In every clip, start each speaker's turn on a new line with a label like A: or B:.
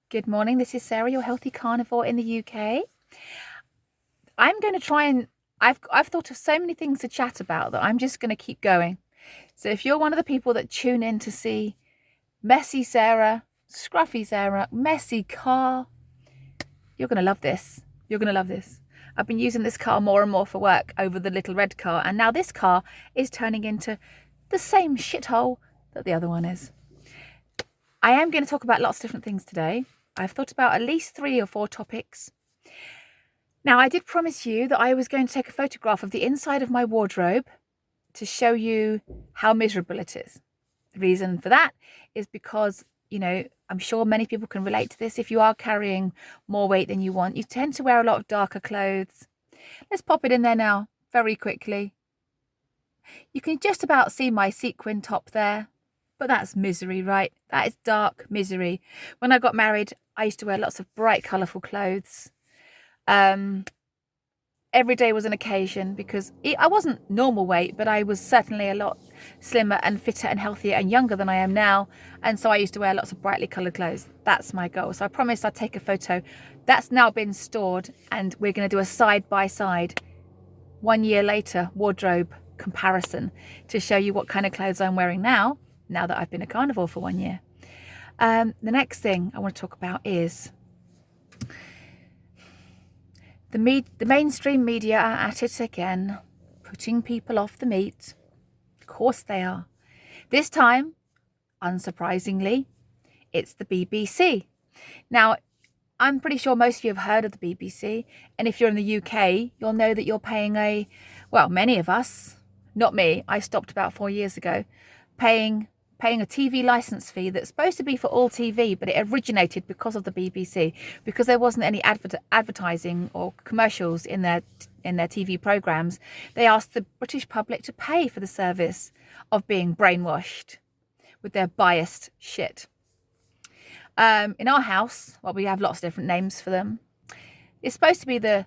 A: Good morning. This is Sarah, your healthy carnivore in the UK. I'm going to try and I've thought of so many things to chat about that I'm just going to keep going. So if you're one of the people that tune in to see messy Sarah, scruffy Sarah, messy car, you're going to love this. You're going to love this. I've been using this car more and more for work over the little red car, and now this car is turning into the same shithole that the other one is. I am going to talk about lots of different things today. I've thought about at least 3 or 4 topics. Now, I did promise you that I was going to take a photograph of the inside of my wardrobe to show you how miserable it is. The reason for that is because, I'm sure many people can relate to this. If you are carrying more weight than you want, you tend to wear a lot of darker clothes. Let's pop it in there now, very quickly. You can just about see my sequin top there, but that's misery, right? That is dark misery. When I got married, I used to wear lots of bright, colourful clothes. Every day was an occasion because I wasn't normal weight, but I was certainly a lot slimmer and fitter and healthier and younger than I am now. And so I used to wear lots of brightly coloured clothes. That's my goal. So I promised I'd take a photo. That's now been stored, and we're going to do a side-by-side 1 year later wardrobe comparison to show you what kind of clothes I'm wearing now that I've been a carnivore for 1 year. The next thing I want to talk about is the mainstream media are at it again, putting people off the meat. Of course they are. This time, unsurprisingly, it's the BBC. Now, I'm pretty sure most of you have heard of the BBC, and if you're in the UK, you'll know that you're paying many of us, not me, I stopped about 4 years ago, paying a TV license fee that's supposed to be for all TV, but it originated because of the BBC, because there wasn't any advertising or commercials in their TV programs. They asked the British public to pay for the service of being brainwashed with their biased shit. In our house, we have lots of different names for them. It's supposed to be the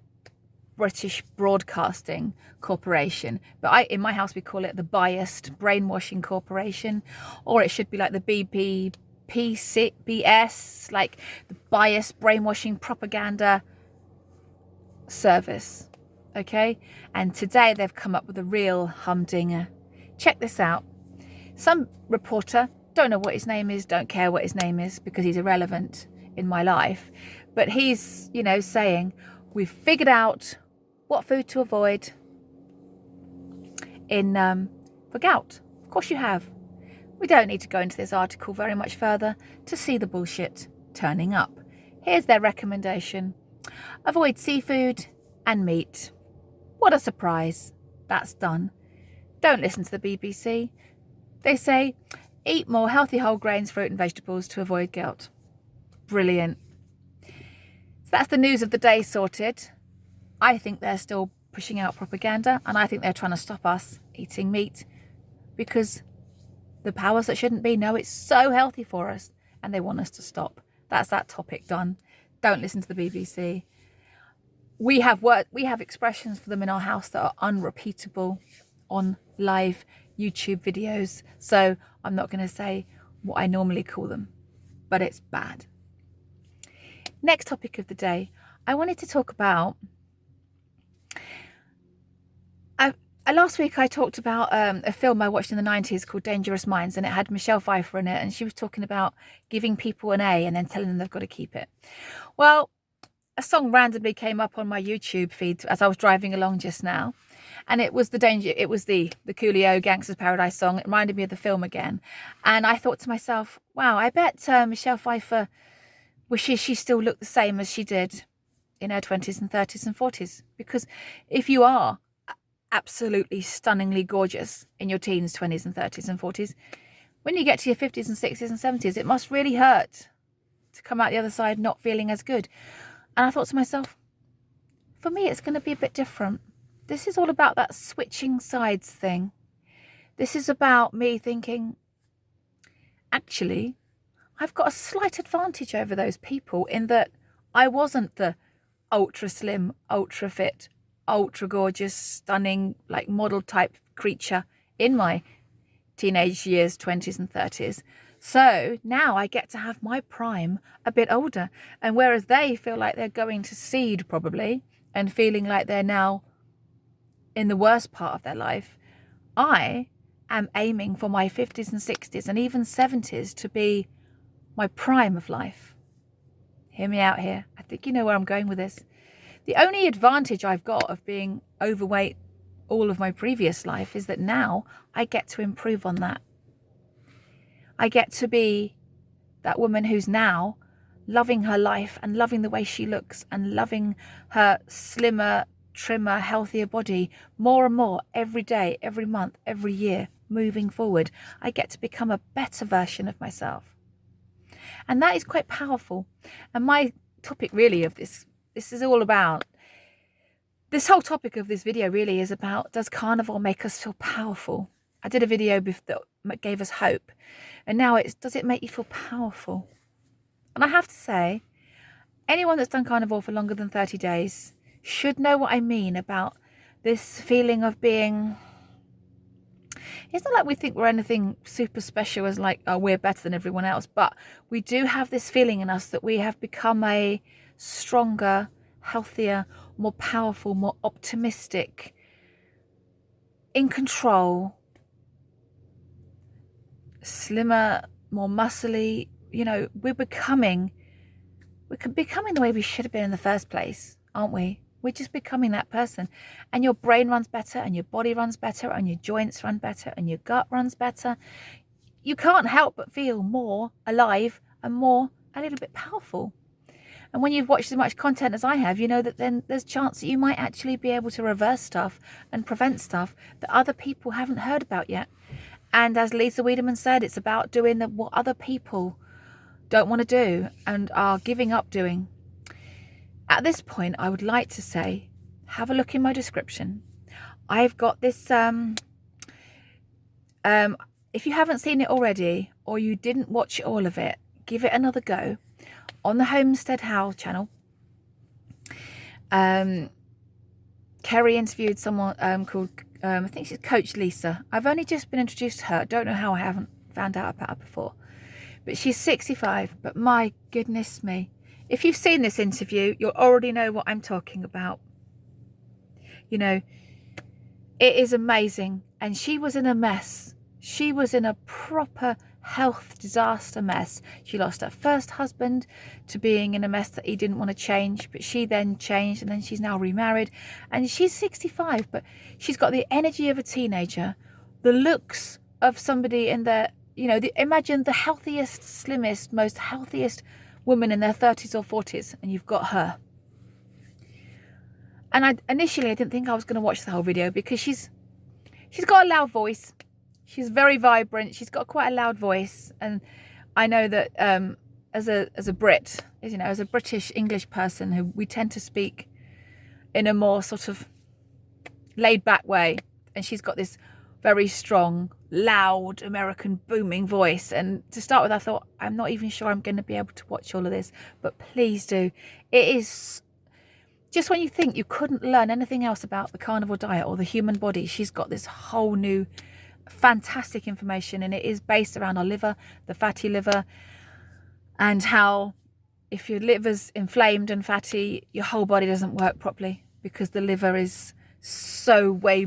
A: British Broadcasting Corporation, but in my house we call it the Biased Brainwashing Corporation, or it should be like the BBPCBS, like the Biased Brainwashing Propaganda Service. Okay, and today they've come up with a real humdinger. Check this out. Some reporter, don't know what his name is, don't care what his name is because he's irrelevant in my life, but he's saying we've figured out what food to avoid for gout. Of course you have. We don't need to go into this article very much further to see the bullshit turning up. Here's their recommendation. Avoid seafood and meat. What a surprise. That's done. Don't listen to the BBC. They say eat more healthy whole grains, fruit and vegetables to avoid gout. Brilliant. So that's the news of the day sorted. I think they're still pushing out propaganda, and I think they're trying to stop us eating meat because the powers that shouldn't be know it's so healthy for us and they want us to stop. That's that topic done. Don't listen to the BBC. We have expressions for them in our house that are unrepeatable on live YouTube videos, so I'm not going to say what I normally call them, but it's bad. Next topic of the day, I wanted to talk about last week I talked about a film I watched in the 90s called Dangerous Minds, and it had Michelle Pfeiffer in it, and she was talking about giving people an A and then telling them they've got to keep it. Well, a song randomly came up on my YouTube feed as I was driving along just now, and it was the Coolio Gangster's Paradise song. It reminded me of the film again, and I thought to myself, wow, I bet Michelle Pfeiffer wishes she still looked the same as she did in her 20s and 30s and 40s, because if you are absolutely stunningly gorgeous in your teens, 20s and 30s and 40s, when you get to your 50s and 60s and 70s, it must really hurt to come out the other side not feeling as good. And I thought to myself, for me, it's going to be a bit different. This is all about that switching sides thing. This is about me thinking, actually, I've got a slight advantage over those people in that I wasn't the ultra slim, ultra fit, ultra gorgeous, stunning, like model type creature in my teenage years, 20s and 30s. So now I get to have my prime a bit older. And whereas they feel like they're going to seed probably and feeling like they're now in the worst part of their life, I am aiming for my 50s and 60s and even 70s to be my prime of life. Hear me out here. I think you know where I'm going with this. The only advantage I've got of being overweight all of my previous life is that now I get to improve on that. I get to be that woman who's now loving her life and loving the way she looks and loving her slimmer, trimmer, healthier body more and more every day, every month, every year, moving forward. I get to become a better version of myself. And that is quite powerful. And my topic really of this is all about, this whole topic of this video really is about, does carnivore make us feel powerful? I did a video that gave us hope. And now it's, does it make you feel powerful? And I have to say, anyone that's done carnivore for longer than 30 days should know what I mean about this feeling of being, it's not like we think we're anything super special as like, oh, we're better than everyone else, but we do have this feeling in us that we have become a stronger, healthier, more powerful, more optimistic, in control, slimmer, more muscly. You know, we're becoming the way we should have been in the first place, aren't we? We're just becoming that person. And your brain runs better, and your body runs better, and your joints run better, and your gut runs better. You can't help but feel more alive and more a little bit powerful. And when you've watched as much content as I have, you know that then there's a chance that you might actually be able to reverse stuff and prevent stuff that other people haven't heard about yet. And as Lisa Wiedemann said, it's about doing what other people don't want to do and are giving up doing. At this point, I would like to say, have a look in my description. I've got this, if you haven't seen it already, or you didn't watch all of it, give it another go. On the Homestead How channel, Kerry interviewed someone called, I think she's Coach Lisa. I've only just been introduced to her. I don't know how I haven't found out about her before. But she's 65, but my goodness me. If you've seen this interview, you'll already know what I'm talking about. You know, it is amazing. And she was in a mess. She was in a proper health disaster mess. She lost her first husband to being in a mess that he didn't want to change, but she then changed, and then she's now remarried. And she's 65, but she's got the energy of a teenager, the looks of somebody in their, you know, imagine the healthiest, slimmest, most healthiest woman in their 30s or 40s, and you've got her. And initially I didn't think I was going to watch the whole video because she's got a loud voice. She's very vibrant. She's got quite a loud voice, and I know that as a Brit, you know, as a British English person, who we tend to speak in a more sort of laid back way, and she's got this very strong, loud American booming voice. And to start with, I thought, I'm not even sure I'm going to be able to watch all of this, but please do. It is just when you think you couldn't learn anything else about the carnivore diet or the human body, she's got this whole new fantastic information, and it is based around our liver, the fatty liver, and how if your liver's inflamed and fatty, your whole body doesn't work properly, because the liver is so way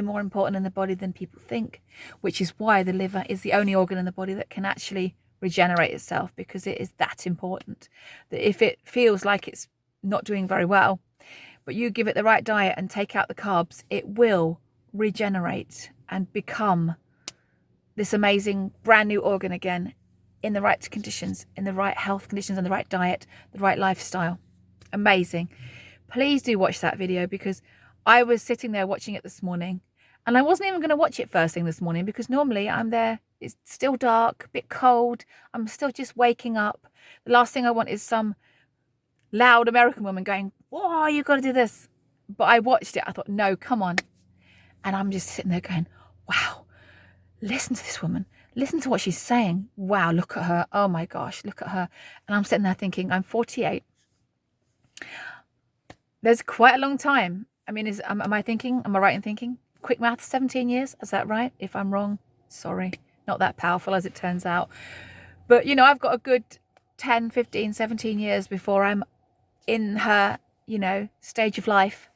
A: more important in the body than people think, which is why the liver is the only organ in the body that can actually regenerate itself, because it is that important that if it feels like it's not doing very well, but you give it the right diet and take out the carbs, it will regenerate and become this amazing brand new organ again, in the right conditions, in the right health conditions, and the right diet, the right lifestyle. Amazing. Please do watch that video, because I was sitting there watching it this morning, and I wasn't even going to watch it first thing this morning, because normally I'm there, it's still dark, a bit cold, I'm still just waking up. The last thing I want is some loud American woman going, "Whoa, you got to do this." But I watched it, I thought, no, come on. And I'm just sitting there going, wow, listen to this woman. Listen to what she's saying. Wow, look at her. Oh my gosh, look at her. And I'm sitting there thinking, I'm 48. There's quite a long time. I mean, am I right in thinking? Quick math, 17 years. Is that right? If I'm wrong, sorry. not that powerful as it turns out. But, you know, I've got a good 10, 15, 17 years before I'm in her, you know, stage of life.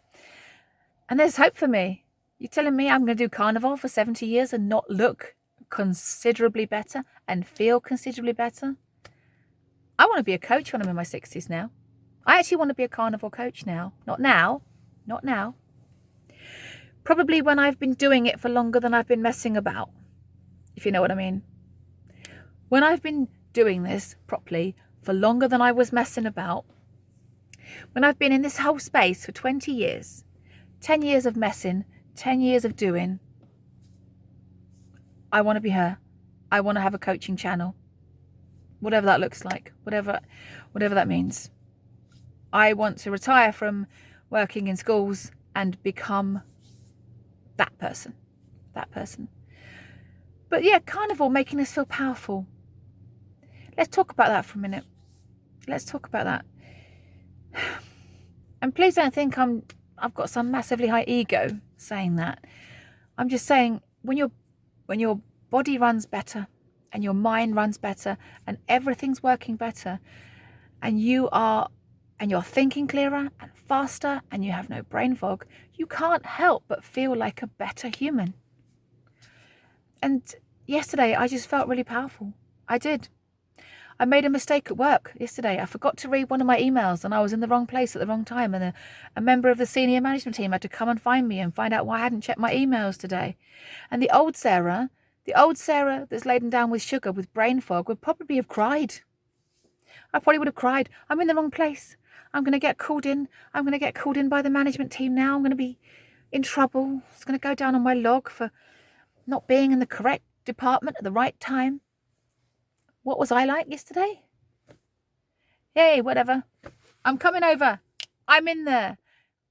A: And there's hope for me. You're telling me I'm going to do carnivore for 70 years and not look considerably better and feel considerably better? I want to be a coach when I'm in my 60s now. I actually want to be a carnivore coach now. Not now. Not now. Probably when I've been doing it for longer than I've been messing about, if you know what I mean. When I've been doing this properly for longer than I was messing about, when I've been in this whole space for 20 years, 10 years of messing, 10 years of doing, I want to be her. I want to have a coaching channel. Whatever that looks like, whatever that means. I want to retire from working in schools and become that person. But yeah, carnivore making us feel powerful. Let's talk about that for a minute. Let's talk about that. And please don't think I've got some massively high ego saying that. I'm just saying when your body runs better and your mind runs better and everything's working better and you're thinking clearer and faster and you have no brain fog, you can't help but feel like a better human. And yesterday I just felt really powerful. I did. I made a mistake at work yesterday. I forgot to read one of my emails and I was in the wrong place at the wrong time, and a member of the senior management team had to come and find me and find out why I hadn't checked my emails today. And the old Sarah that's laden down with sugar with brain fog would probably have cried. I probably would have cried. I'm in the wrong place. I'm going to get called in. I'm going to get called in by the management team now. I'm going to be in trouble. It's going to go down on my log for not being in the correct department at the right time. What was I like yesterday? Hey, whatever. I'm coming over. I'm in there.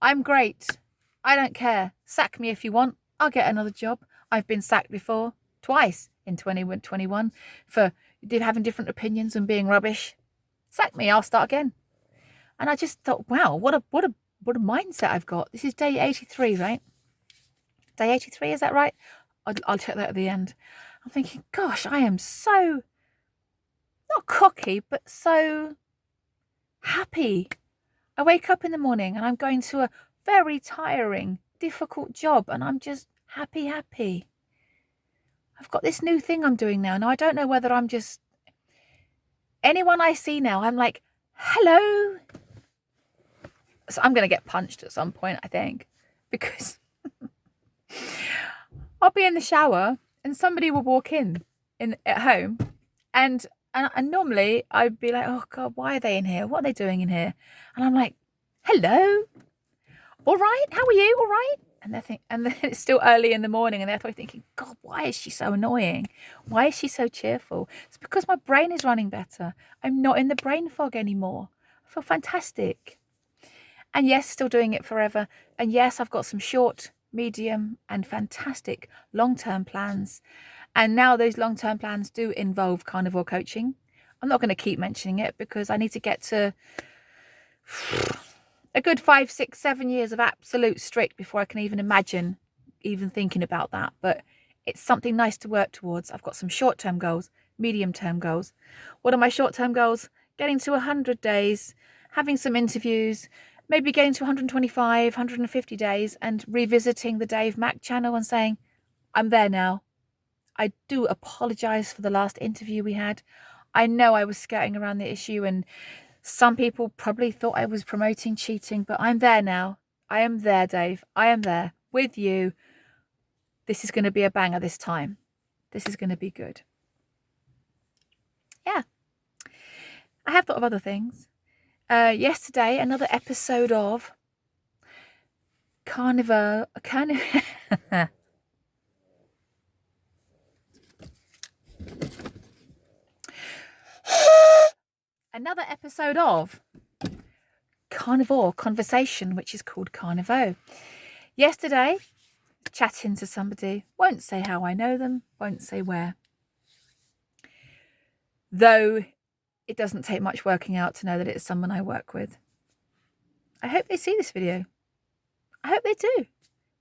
A: I'm great. I don't care. Sack me if you want. I'll get another job. I've been sacked before. Twice in 2021 for having different opinions and being rubbish. Sack me. I'll start again. And I just thought, wow, what a mindset I've got. This is day 83, right? Day 83, is that right? I'll check that at the end. I'm thinking, gosh, I am so... not cocky, but so happy. I wake up in the morning and I'm going to a very tiring, difficult job and I'm just happy. I've got this new thing I'm doing now. Now, I don't know whether I'm just... anyone I see now, I'm like, hello. So I'm going to get punched at some point, I think, because I'll be in the shower and somebody will walk in at home and normally I'd be like, oh God, why are they in here? What are they doing in here? And I'm like, hello, all right, how are you? All right? And then it's still early in the morning and they're probably thinking, God, why is she so annoying? Why is she so cheerful? It's because my brain is running better. I'm not in the brain fog anymore. I feel fantastic. And yes, still doing it forever. And yes, I've got some short, medium and fantastic long-term plans. And now those long-term plans do involve carnivore coaching. I'm not going to keep mentioning it because I need to get to a good 5, 6, 7 years of absolute strict before I can even imagine even thinking about that. But it's something nice to work towards. I've got some short-term goals, medium-term goals. What are my short-term goals? Getting to 100 days, having some interviews, maybe getting to 125, 150 days and revisiting the Dave Mack channel and saying, I'm there now. I do apologise for the last interview we had. I know I was skirting around the issue and some people probably thought I was promoting cheating, but I'm there now. I am there, Dave. I am there with you. This is going to be a banger this time. This is going to be good. Yeah. I have thought of other things. Yesterday, another episode of Carnivore. Another episode of Carnivore Conversation, which is called Carnivore. Yesterday, chatting to somebody, won't say how I know them, won't say where. Though it doesn't take much working out to know that it's someone I work with. I hope they see this video. I hope they do.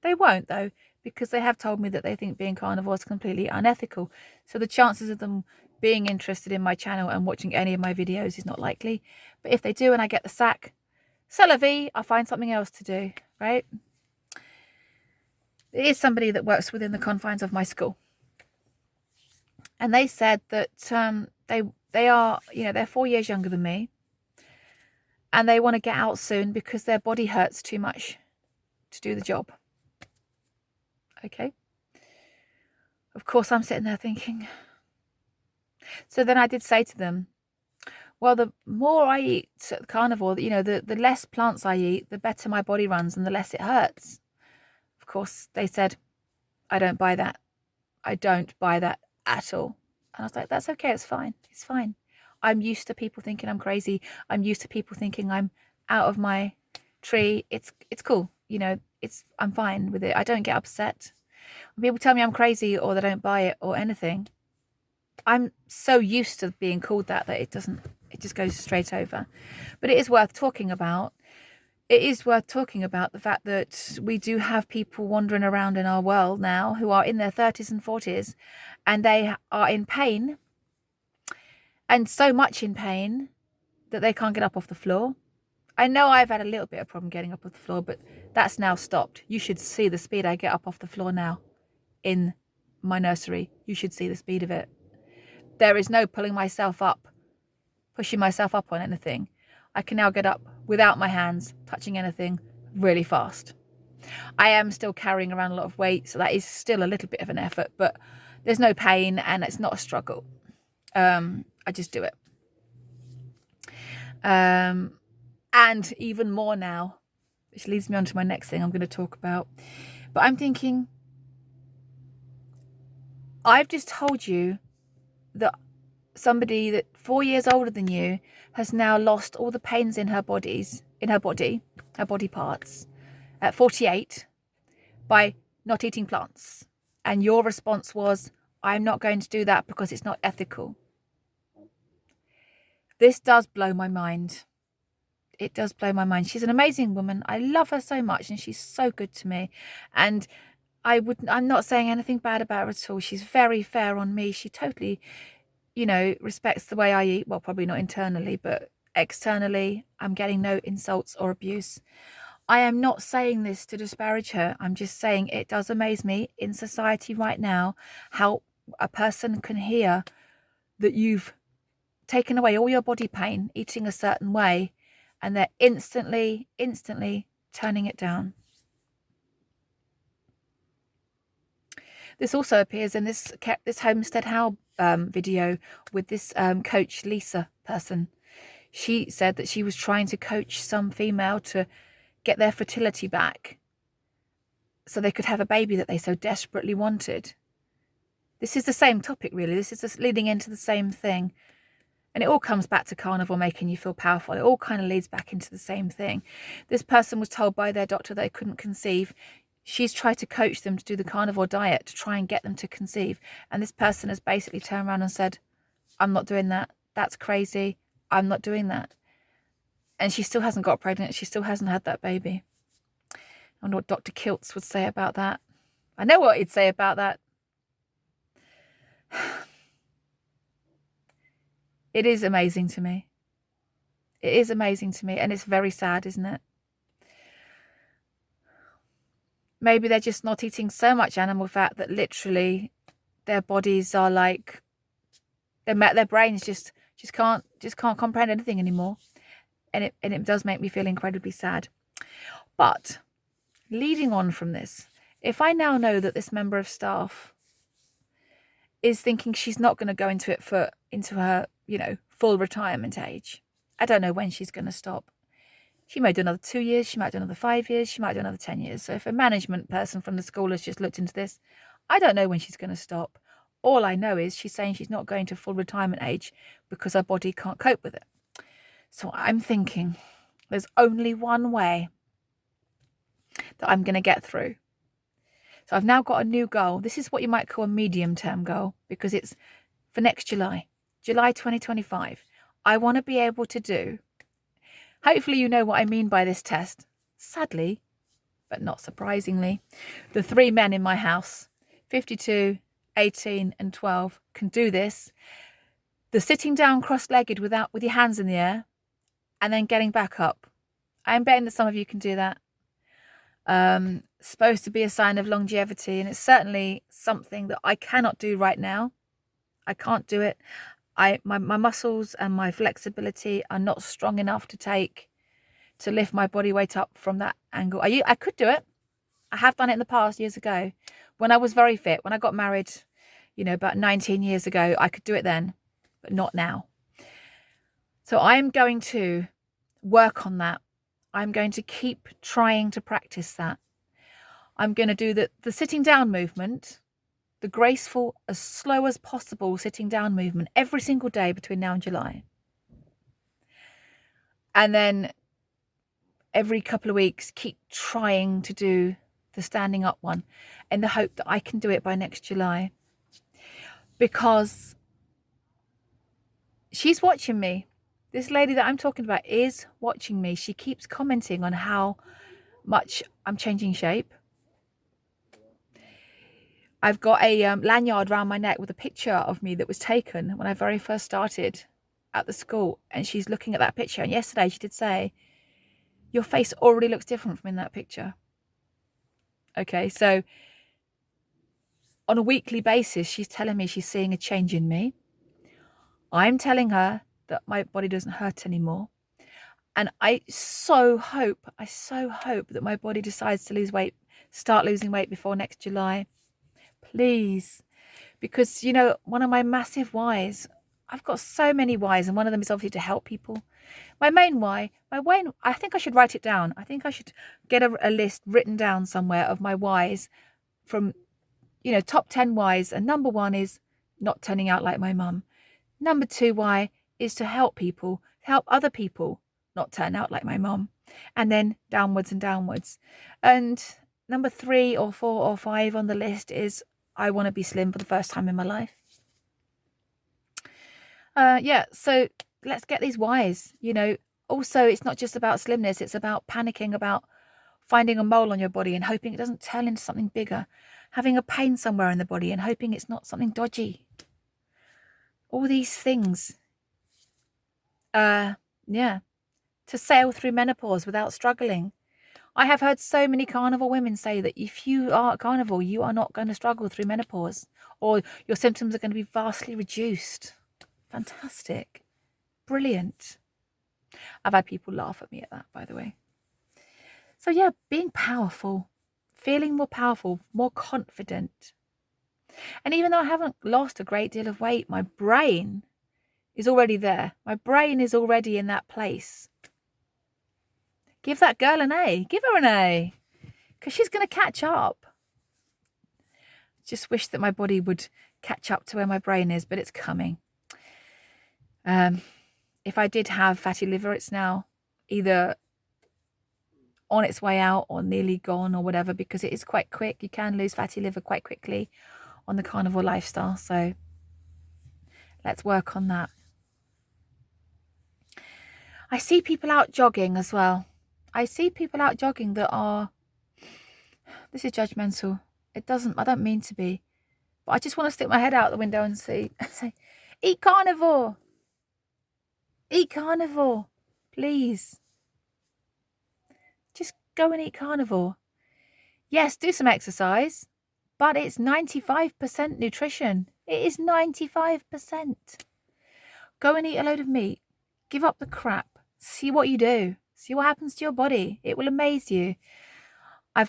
A: They won't though, because they have told me that they think being carnivore is completely unethical. So the chances of them being interested in my channel and watching any of my videos is not likely. But if they do and I get the sack, c'est la vie, I'll find something else to do, right? It is somebody that works within the confines of my school. And they said that they are, they're 4 years younger than me. And they want to get out soon because their body hurts too much to do the job. Okay. Of course, I'm sitting there thinking. So then I did say to them, well, the more I eat carnivore, the less plants I eat, the better my body runs and the less it hurts. Of course, they said, I don't buy that. I don't buy that at all. And I was like, that's okay. It's fine. It's fine. I'm used to people thinking I'm crazy. I'm used to people thinking I'm out of my tree. It's cool. I'm fine with it. I don't get upset. When people tell me I'm crazy or they don't buy it or anything, I'm so used to being called that it just goes straight over. But it is worth talking about. It is worth talking about the fact that we do have people wandering around in our world now who are in their 30s and 40s, and they are in pain, and so much in pain that they can't get up off the floor. I know I've had a little bit of problem getting up off the floor, but that's now stopped. You should see the speed I get up off the floor now in my nursery. You should see the speed of it. There is no pulling myself up, pushing myself up on anything. I can now get up without my hands touching anything really fast. I am still carrying around a lot of weight, so that is still a little bit of an effort, but there's no pain and it's not a struggle. I just do it. And even more now, which leads me on to my next thing I'm going to talk about. But I'm thinking, I've just told you that somebody that 4 years older than you has now lost all the pains in her body parts at 48 by not eating plants. And your response was, I'm not going to do that because it's not ethical. This does blow my mind. It does blow my mind. She's an amazing woman. I love her so much and she's so good to me. And I'm not saying anything bad about her at all. She's very fair on me. She totally, respects the way I eat. Well, probably not internally, but externally, I'm getting no insults or abuse. I am not saying this to disparage her. I'm just saying it does amaze me in society right now how a person can hear that you've taken away all your body pain eating a certain way, and they're instantly turning it down. This also appears in this Homestead How video with this coach Lisa person. She said that she was trying to coach some female to get their fertility back so they could have a baby that they so desperately wanted. This is the same topic, really. This is just leading into the same thing. And it all comes back to carnivore making you feel powerful. It all kind of leads back into the same thing. This person was told by their doctor they couldn't conceive. She's tried to coach them to do the carnivore diet to try and get them to conceive. And this person has basically turned around and said, I'm not doing that. That's crazy. I'm not doing that. And she still hasn't got pregnant. She still hasn't had that baby. I wonder what Dr. Kiltz would say about that. I know what he'd say about that. It is amazing to me. It is amazing to me. And it's very sad, isn't it? Maybe they're just not eating so much animal fat that literally their bodies are like, their brains just can't comprehend anything anymore. And it does make me feel incredibly sad. But leading on from this, if I now know that this member of staff is thinking she's not going to go into her, full retirement age, I don't know when she's going to stop. She might do another 2 years, she might do another 5 years, she might do another 10 years. So if a management person from the school has just looked into this, I don't know when she's going to stop. All I know is she's saying she's not going to full retirement age because her body can't cope with it. So I'm thinking there's only one way that I'm going to get through. So I've now got a new goal. This is what you might call a medium-term goal because it's for next July 2025. I want to be able to do, hopefully you know what I mean by this test. Sadly, but not surprisingly, the 3 men in my house, 52, 18 and 12, can do this. The sitting down cross-legged with your hands in the air and then getting back up. I'm betting that some of you can do that. Supposed to be a sign of longevity, and it's certainly something that I cannot do right now. I can't do it. My muscles and my flexibility are not strong enough to lift my body weight up from that angle. I could do it. I have done it in the past, years ago, when I was very fit. When I got married, about 19 years ago, I could do it then, but not now. So I'm going to work on that. I'm going to keep trying to practice that. I'm going to do the sitting down movement, the graceful, as slow as possible sitting down movement every single day between now and July. And then every couple of weeks, keep trying to do the standing up one in the hope that I can do it by next July. Because she's watching me. This lady that I'm talking about is watching me. She keeps commenting on how much I'm changing shape. I've got a lanyard around my neck with a picture of me that was taken when I very first started at the school. And she's looking at that picture. And yesterday she did say, your face already looks different from in that picture. Okay, so on a weekly basis, she's telling me she's seeing a change in me. I'm telling her that my body doesn't hurt anymore. And I so hope that my body decides to start losing weight before next July. Please. Because, one of my massive whys, I've got so many whys, and one of them is obviously to help people. My main why, I think I should write it down. I think I should get a list written down somewhere of my whys from, top 10 whys. And number 1 is not turning out like my mum. Number 2 why is to help other people not turn out like my mum. And then downwards and downwards. And number 3 or 4 or 5 on the list is I want to be slim for the first time in my life. So let's get these whys. Also, it's not just about slimness. It's about panicking about finding a mole on your body and hoping it doesn't turn into something bigger. Having a pain somewhere in the body and hoping it's not something dodgy. All these things. To sail through menopause without struggling. I have heard so many carnivore women say that if you are a carnivore, you are not going to struggle through menopause, or your symptoms are going to be vastly reduced. Fantastic. Brilliant. I've had people laugh at me at that, by the way. So being powerful, feeling more powerful, more confident. And even though I haven't lost a great deal of weight, my brain is already there. My brain is already in that place. Give that girl an A. Give her an A. Because she's going to catch up. Just wish that my body would catch up to where my brain is, but it's coming. If I did have fatty liver, it's now either on its way out or nearly gone or whatever, because it is quite quick. You can lose fatty liver quite quickly on the carnivore lifestyle. So let's work on that. I see people out jogging as well. I see people out jogging that are, this is judgmental. I don't mean to be, but I just want to stick my head out the window and say, eat carnivore. Eat carnivore, please. Just go and eat carnivore. Yes, do some exercise, but it's 95% nutrition. It is 95%. Go and eat a load of meat. Give up the crap. See what you do. See what happens to your body. It will amaze you. I'm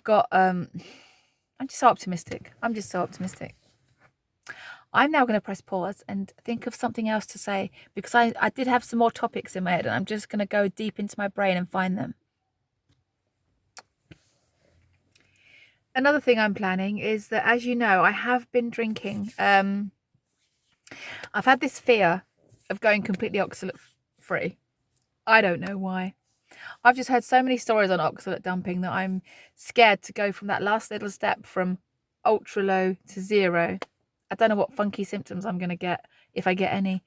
A: just so optimistic. I'm now going to press pause and think of something else to say, because I did have some more topics in my head, and I'm just going to go deep into my brain and find them. Another thing I'm planning is that, as you know, I have been drinking. I've had this fear of going completely oxalate free. I don't know why. I've just heard so many stories on oxalate dumping that I'm scared to go from that last little step from ultra low to 0. I don't know what funky symptoms I'm going to get, if I get any.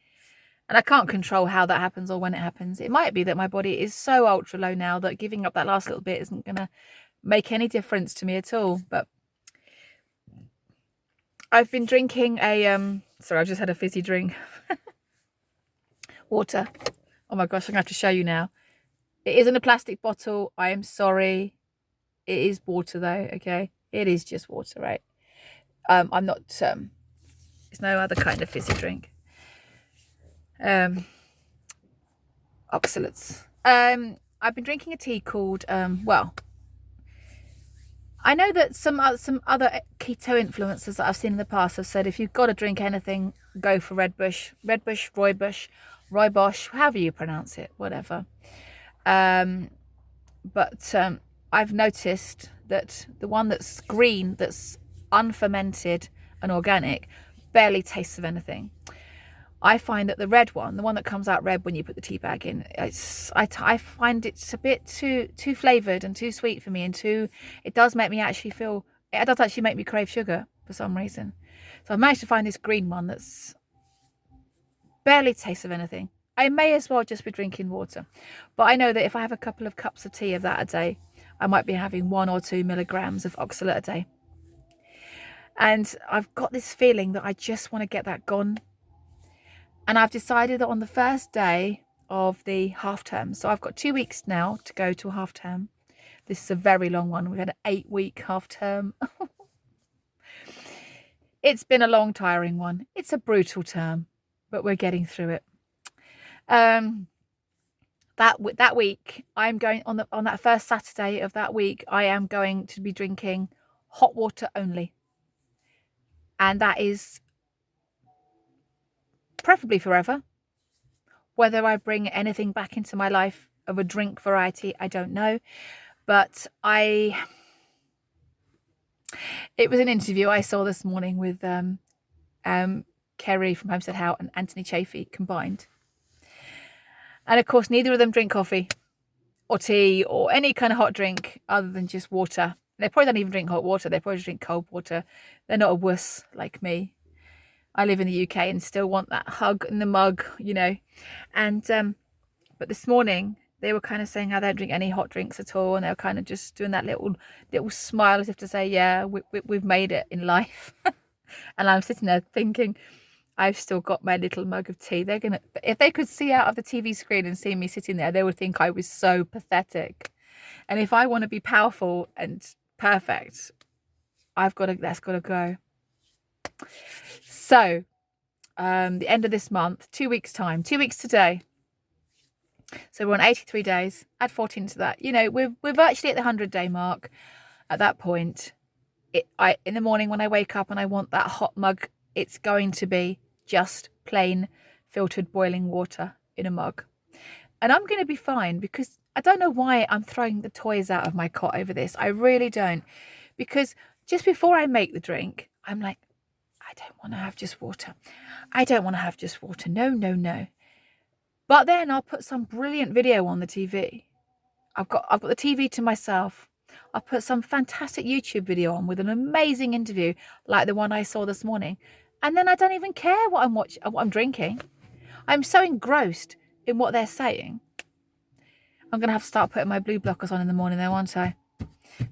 A: And I can't control how that happens or when it happens. It might be that my body is so ultra low now that giving up that last little bit isn't going to make any difference to me at all. But I've been drinking a sorry, I've just had a fizzy drink. Water. Oh my gosh, I'm gonna have to show you now. It is in a plastic bottle. I am sorry. It is water though, okay? It is just water, right? I'm not it's no other kind of fizzy drink. Oxalates. I've been drinking a tea called well, I know that some other keto influencers that I've seen in the past have said if you've got to drink anything, go for rooibos, however you pronounce it, whatever. But I've noticed that the one that's green, that's unfermented and organic, barely tastes of anything. I find that the red one, the one that comes out red when you put the tea bag in, I find it's a bit too flavoured and too sweet for me, and it does make me actually feel, it does actually make me crave sugar for some reason. So I've managed to find this green one that's barely tastes of anything. I may as well just be drinking water. But I know that if I have a couple of cups of tea of that a day, I might be having 1 or 2 milligrams of oxalate a day. And I've got this feeling that I just want to get that gone. And I've decided that on the first day of the half term, so I've got 2 weeks now to go to a half term. This is a very long one. We've had an 8-week half term. It's been a long, tiring one. It's a brutal term, but we're getting through it. That week, I'm going on that first Saturday of that week, I am going to be drinking hot water only. And that is preferably forever. Whether I bring anything back into my life of a drink variety, I don't know. But it was an interview I saw this morning with Kerry from Homestead How and Anthony Chafee combined. And of course, neither of them drink coffee or tea or any kind of hot drink other than just water. They probably don't even drink hot water. They probably drink cold water. They're not a wuss like me. I live in the UK and still want that hug in the mug, you know. And but this morning they were kind of saying how they don't drink any hot drinks at all, and they were kind of just doing that little smile as if to say, yeah, we've made it in life. And I'm sitting there thinking, I've still got my little mug of tea. They're gonna, if they could see out of the TV screen and see me sitting there, they would think I was so pathetic. And if I want to be powerful and perfect, that's got to go. So, the end of this month, 2 weeks time, 2 weeks today. So we're on 83 days. Add 14 to that. You know, we're virtually at the 100-day mark. At that point, in the morning when I wake up and I want that hot mug, it's going to be just plain filtered boiling water in a mug. And I'm going to be fine, because I don't know why I'm throwing the toys out of my cot over this. I really don't. Because just before I make the drink, I'm like, I don't want to have just water. I don't want to have just water. No, no, no. But then I'll put some brilliant video on the TV. I've got the TV to myself. I'll put some fantastic YouTube video on with an amazing interview like the one I saw this morning. And then I don't even care what I'm drinking. I'm so engrossed in what they're saying. I'm going to have to start putting my blue blockers on in the morning though, aren't I?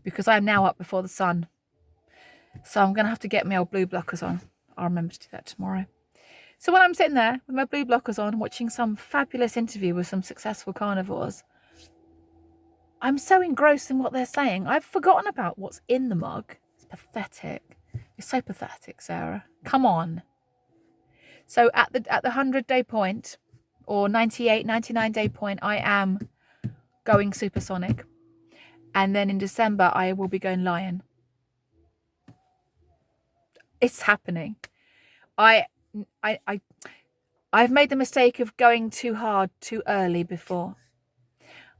A: Because I'm now up before the sun. So I'm going to have to get my old blue blockers on. I'll remember to do that tomorrow. So when I'm sitting there with my blue blockers on, watching some fabulous interview with some successful carnivores, I'm so engrossed in what they're saying, I've forgotten about what's in the mug. It's pathetic. It's so pathetic, Sarah. Come on. So at the 100-day point, or 99-day point, I am going supersonic. And then in December, I will be going lion. It's happening. I've made the mistake of going too hard too early before.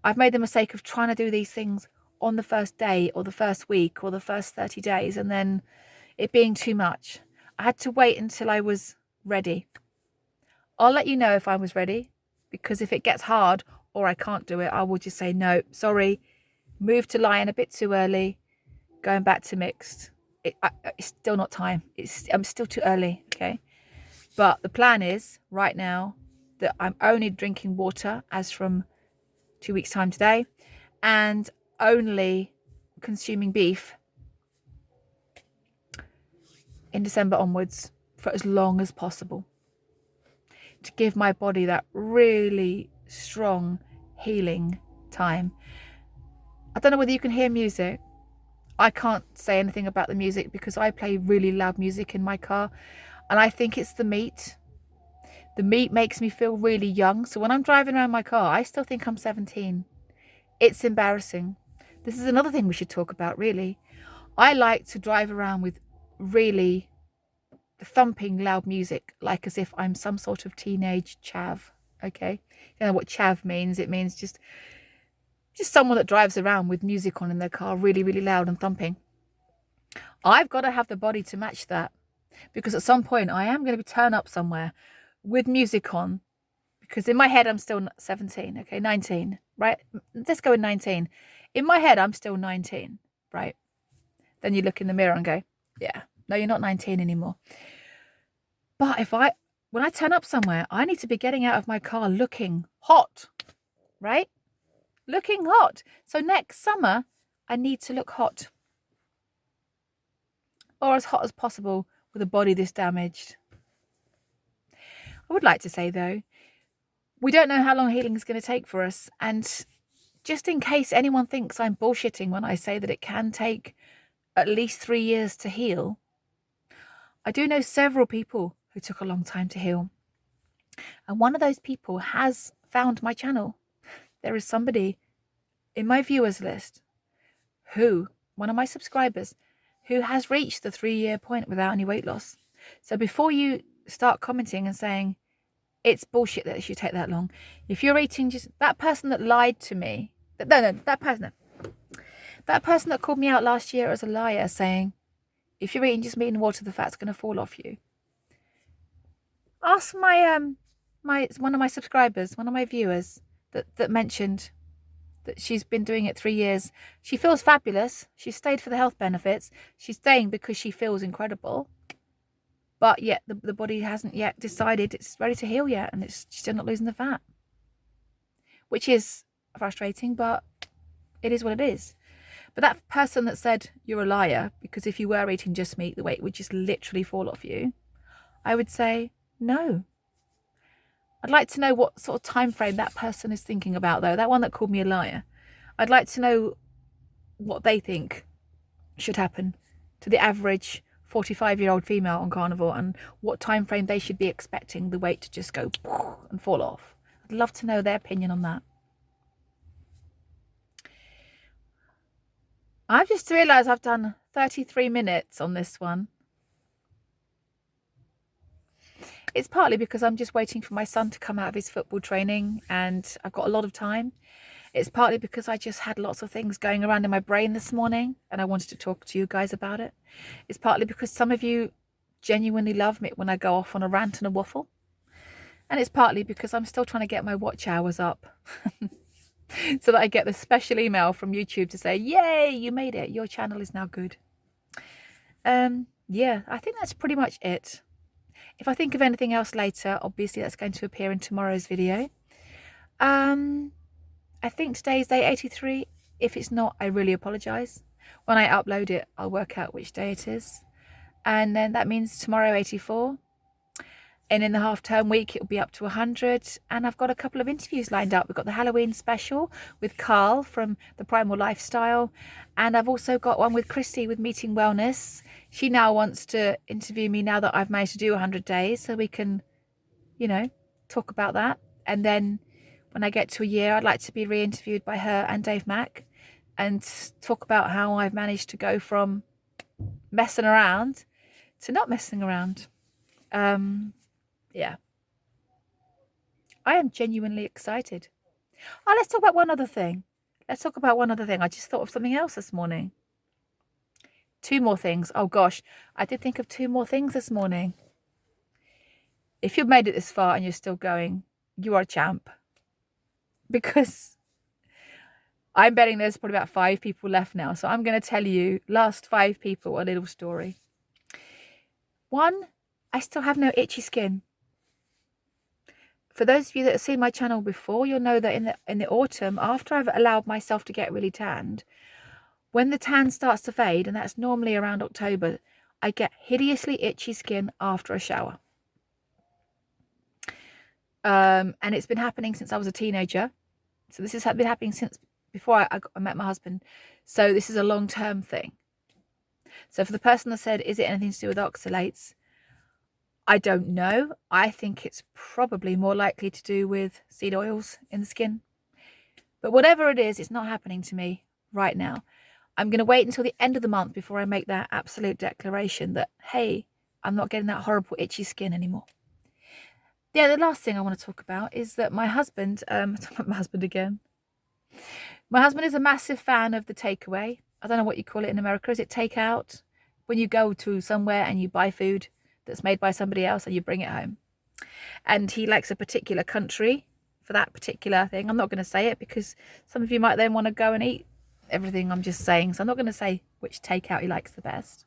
A: I've made the mistake of trying to do these things on the first day or the first week or the first 30 days and then it being too much. I had to wait until I was ready. I'll let you know if I was ready, because if it gets hard or I can't do it, I will just say, no, sorry, move to lion a bit too early, going back to mixed. It's still not time. I'm still too early, okay? But the plan is right now that I'm only drinking water as from 2 weeks time today, and only consuming beef in December onwards for as long as possible, to give my body that really strong healing time. I don't know whether you can hear music. I can't say anything about the music because I play really loud music in my car, and I think it's the meat. The meat makes me feel really young. So when I'm driving around my car, I still think I'm 17. It's embarrassing. This is another thing we should talk about, really. I like to drive around with really thumping loud music, like as if I'm some sort of teenage chav. Okay, you know what chav means? It means just someone that drives around with music on in their car, really, really loud and thumping. I've got to have the body to match that, because at some point I am going to turn up somewhere with music on, because in my head I'm still 17. Okay, 19, right? Let's go with 19. In my head I'm still 19, right? Then you look in the mirror and go, yeah, no, you're not 19 anymore. But when I turn up somewhere, I need to be getting out of my car looking hot, right? Looking hot. So next summer, I need to look hot. Or as hot as possible with a body this damaged. I would like to say, though, we don't know how long healing is going to take for us. And just in case anyone thinks I'm bullshitting when I say that it can take at least 3 years to heal, I do know several people who took a long time to heal. And one of those people has found my channel. There is somebody in my viewers list one of my subscribers, who has reached the 3-year point without any weight loss. So before you start commenting and saying it's bullshit that it should take that long, if you're eating just that person that lied to me, that person that called me out last year as a liar, saying if you're eating just meat and water, the fat's going to fall off you. Ask one of my subscribers, one of my viewers that mentioned that she's been doing it 3 years. She feels fabulous. She's stayed for the health benefits. She's staying because she feels incredible. But yet the body hasn't yet decided it's ready to heal yet, and it's still not losing the fat. Which is frustrating, but it is what it is. But that person that said you're a liar because if you were eating just meat, the weight would just literally fall off you, I would say no. I'd like to know what sort of time frame that person is thinking about, though. That one that called me a liar. I'd like to know what they think should happen to the average 45-year-old female on Carnivore, and what time frame they should be expecting the weight to just go and fall off. I'd love to know their opinion on that. I've just realised I've done 33 minutes on this one. It's partly because I'm just waiting for my son to come out of his football training and I've got a lot of time. It's partly because I just had lots of things going around in my brain this morning and I wanted to talk to you guys about it. It's partly because some of you genuinely love me when I go off on a rant and a waffle. And it's partly because I'm still trying to get my watch hours up so that I get the special email from YouTube to say, yay, you made it. Your channel is now good. Yeah, I think that's pretty much it. If I think of anything else later, obviously that's going to appear in tomorrow's video. I think today's day 83. If it's not, I really apologise. When I upload it, I'll work out which day it is. And then that means tomorrow 84. And in the half-term week, it'll be up to 100. And I've got a couple of interviews lined up. We've got the Halloween special with Carl from The Primal Lifestyle. And I've also got one with Christy with Meeting Wellness. She now wants to interview me now that I've managed to do 100 days. So we can, you know, talk about that. And then when I get to a year, I'd like to be re-interviewed by her and Dave Mack and talk about how I've managed to go from messing around to not messing around. Yeah. I am genuinely excited. Oh, let's talk about one other thing. I just thought of something else this morning. 2 more things. Oh gosh, I did think of 2 more things this morning. If you've made it this far and you're still going, you are a champ. Because I'm betting there's probably about 5 people left now. So I'm going to tell you, last 5 people, a little story. 1, I still have no itchy skin. For those of you that have seen my channel before, you'll know that in the autumn, after I've allowed myself to get really tanned, When the tan starts to fade, and that's normally around October, I get hideously itchy skin after a shower. And it's been happening since I was a teenager. So this has been happening since before I met my husband. So this is a long-term thing. So for the person that said, is it anything to do with oxalates? I don't know. I think it's probably more likely to do with seed oils in the skin. But whatever it is, it's not happening to me right now. I'm going to wait until the end of the month before I make that absolute declaration that, hey, I'm not getting that horrible itchy skin anymore. Yeah, the last thing I want to talk about is that my husband, my husband again. My husband is a massive fan of the takeaway. I don't know what you call it in America. Is it takeout? When you go to somewhere and you buy food that's made by somebody else and you bring it home. And he likes a particular country for that particular thing. I'm not going to say it because some of you might then want to go and eat everything I'm just saying. So I'm not going to say which takeout he likes the best.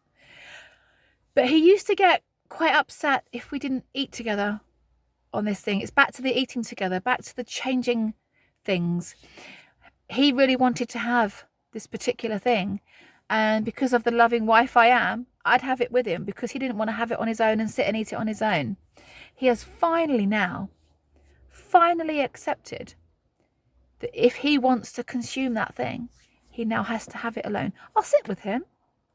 A: But he used to get quite upset if we didn't eat together on this thing. It's back to the eating together, back to the changing things. He really wanted to have this particular thing, and because of the loving wife I am, I'd have it with him because he didn't want to have it on his own and sit and eat it on his own. He has finally accepted that if he wants to consume that thing, he now has to have it alone. I'll sit with him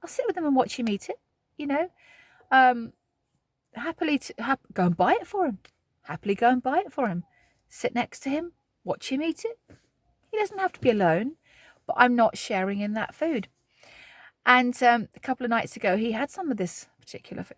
A: and watch him eat it, you know. Happily go and buy it for him. Happily go and buy it for him. Sit next to him, watch him eat it. He doesn't have to be alone, but I'm not sharing in that food. And a couple of nights ago, he had some of this particular food.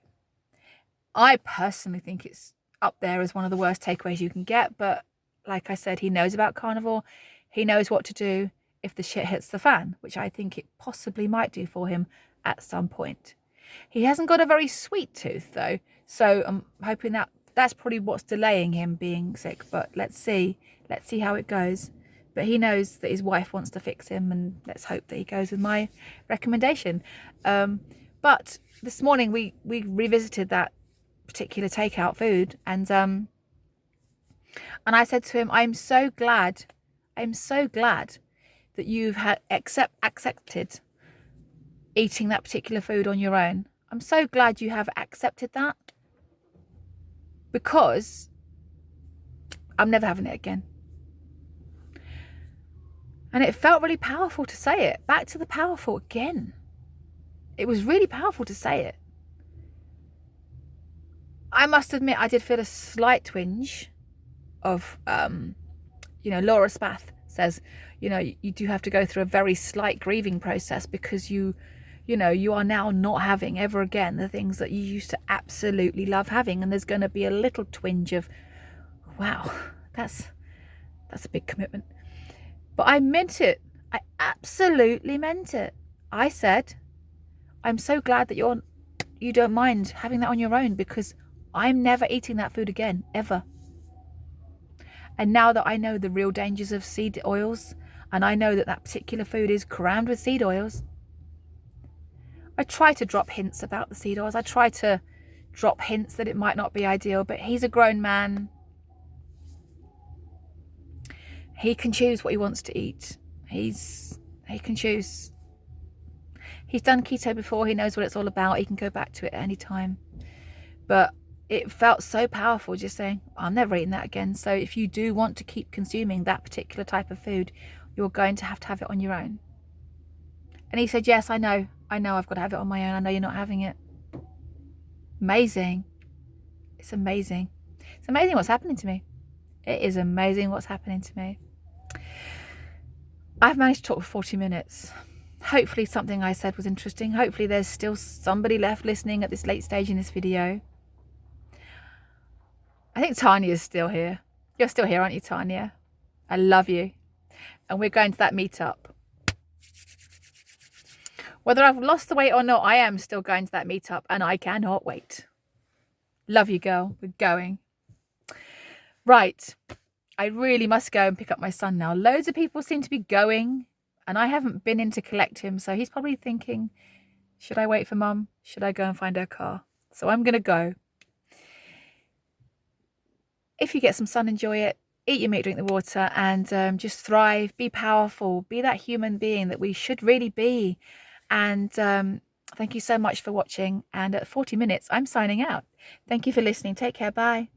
A: I personally think it's up there as one of the worst takeaways you can get. But like I said, he knows about carnivore. He knows what to do if the shit hits the fan, which I think it possibly might do for him at some point. He hasn't got a very sweet tooth, though. So I'm hoping that's probably what's delaying him being sick. But let's see how it goes. But he knows that his wife wants to fix him, and let's hope that he goes with my recommendation. But this morning we revisited that particular takeout food, and I said to him, I'm so glad that you've accepted eating that particular food on your own. I'm so glad you have accepted that, because I'm never having it again. And it felt really powerful to say it. Back to the powerful again. It was really powerful to say it. I must admit, I did feel a slight twinge of, Laura Spath says, you do have to go through a very slight grieving process because you are now not having ever again the things that you used to absolutely love having. And there's going to be a little twinge of, wow, that's a big commitment. But I meant it. I absolutely meant it. I said, I'm so glad that you don't mind having that on your own, because I'm never eating that food again, ever. And now that I know the real dangers of seed oils, and I know that that particular food is crammed with seed oils, I try to drop hints about the seed oils. I try to drop hints that it might not be ideal, but he's a grown man. He can choose what he wants to eat. He can choose. He's done keto before. He knows what it's all about. He can go back to it at any time. But it felt so powerful just saying, I'm never eating that again. So if you do want to keep consuming that particular type of food, you're going to have it on your own. And he said, yes, I know I've got to have it on my own. I know you're not having it. Amazing. It's amazing. It's amazing what's happening to me. It is amazing what's happening to me. I've managed to talk for 40 minutes. Hopefully something I said was interesting. Hopefully there's still somebody left listening at this late stage in this video. I think Tanya's still here. You're still here, aren't you, Tanya? I love you. And we're going to that meetup. Whether I've lost the weight or not, I am still going to that meetup, and I cannot wait. Love you, girl. We're going. Right. I really must go and pick up my son now. Loads of people seem to be going, and I haven't been in to collect him, so he's probably thinking, should I wait for Mum? Should I go and find her car? So I'm going to go. If you get some sun, enjoy it. eat your meat, drink the water, and just thrive, be powerful, be that human being that we should really be. And thank you so much for watching. And at 40 minutes, I'm signing out. Thank you for listening. Take care. Bye.